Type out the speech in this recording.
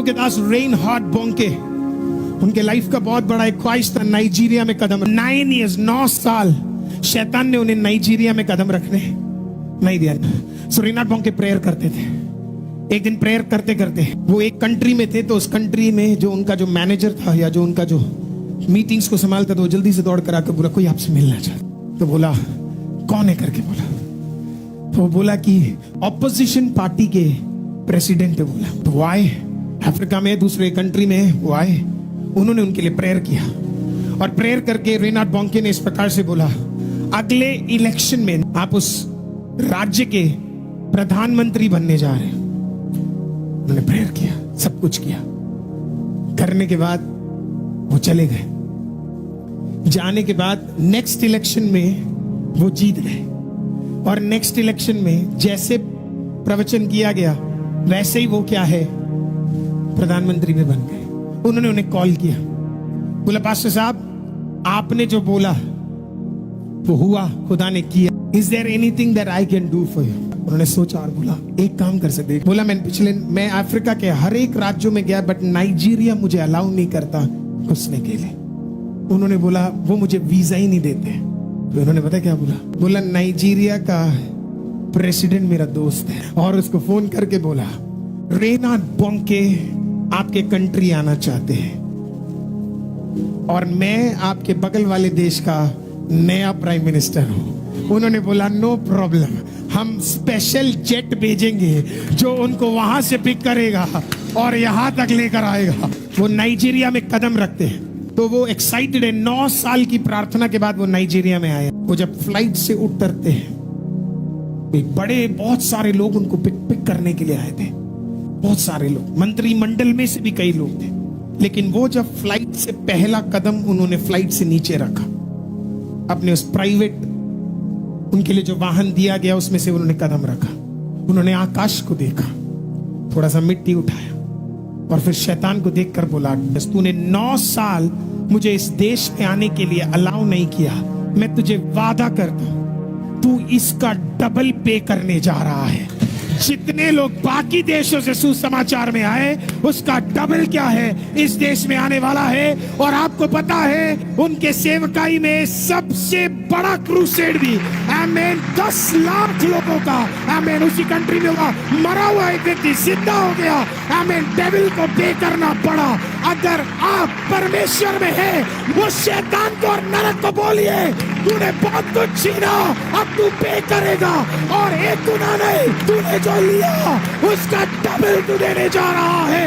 प्रभु के दास rain heart बोंके, उनके life का बहुत बड़ा एक ख्वाहिश था नाइजीरिया में कदम। 9 years 9 साल शैतान ने उन्हें नाइजीरिया में कदम रखने नहीं दिया। सो रेन हार्ट बोंके प्रेयर करते थे। एक दिन प्रेयर करते करते वो एक कंट्री में थे, तो उस कंट्री में जो उनका जो मैनेजर था या जो उनका जो मीटिंग्स को संभालता था, वो जल्दी से दौड़ कर आकर बोला कोई आपसे मिलना चाहता। तो बोला कौन है करके बोला, तो बोला कि ऑपोजिशन पार्टी के प्रेसिडेंट है। बोला तो वो आए, अफ्रीका में दूसरे कंट्री में वो आए, उन्होंने उनके लिए प्रेयर किया और प्रेयर करके रेन हार्ट बोंके ने इस प्रकार से बोला अगले इलेक्शन में आप उस राज्य के प्रधानमंत्री बनने जा रहे हैं। उन्होंने प्रेयर किया, सब कुछ किया, करने के बाद वो चले गए। जाने के बाद नेक्स्ट इलेक्शन में वो जीत गए और नेक्स्ट इलेक्शन में जैसे प्रवचन किया गया वैसे ही वो क्या है प्रधानमंत्री में बन गए। उन्होंने उन्हें कॉल किया, बोला पास्टर साहब आपने जो बोला वो हुआ, खुदा ने किया। Is there anything that I can do for you? उन्होंने सोचा और बोला एक काम कर सकते। बोला मैं अफ्रीका के हर एक राज्यों में गया बट नाइजीरिया मुझे अलाउ नहीं करता घुसने के लिए। उन्होंने बोला वो मुझे वीजा ही नहीं देते। तो उन्होंने पता क्या बोला, बोला नाइजीरिया का प्रेसिडेंट मेरा दोस्त है, और उसको फोन करके बोला रेन हार्ट बोंके आपके कंट्री आना चाहते हैं और मैं आपके बगल वाले देश का नया प्राइम मिनिस्टर हूं। उन्होंने बोला नो प्रॉब्लम, हम स्पेशल जेट भेजेंगे जो उनको वहां से पिक करेगा और यहां तक लेकर आएगा। वो नाइजीरिया में कदम रखते हैं तो वो एक्साइटेड है। 9 साल की प्रार्थना के बाद वो नाइजीरिया में आए। वो जब फ्लाइट से उतरते हैं बहुत सारे लोग उनको पिक करने के लिए आए थे, बहुत सारे लोग, मंत्रिमंडल में से भी कई लोग थे। लेकिन वो जब फ्लाइट से पहला कदम उन्होंने फ्लाइट से नीचे रखा, अपने उस प्राइवेट उनके लिए जो वाहन दिया गया उसमें से उन्होंने कदम रखा, उन्होंने आकाश को देखा, थोड़ा सा मिट्टी उठाया और फिर शैतान को देखकर बोला तूने 9 साल मुझे इस देश में आने के लिए अलाउ नहीं किया, मैं तुझे वादा करता हूं तू इसका डबल पे करने जा रहा है। जितने लोग बाकी देशों से सुसमाचार में आए उसका डबल क्या है इस देश में आने वाला है। और आपको पता है उनके सेवकाई में सबसे बड़ा क्रूसेड भी आमीन 10 लाख लोगों का आमीन उसी कंट्री में हुआ। मरा हुआ एक व्यक्ति जिंदा हो गया आमीन, डेविल को पे करना पड़ा। अगर आप परमेश्वर में हैं वो शैतान को और नरक को बोलिए तूने बहुत कुछ छीना, अब तू पे करेगा और एक गुनाह नहीं, तूने जो लिया उसका डबल तू देने जा रहा है।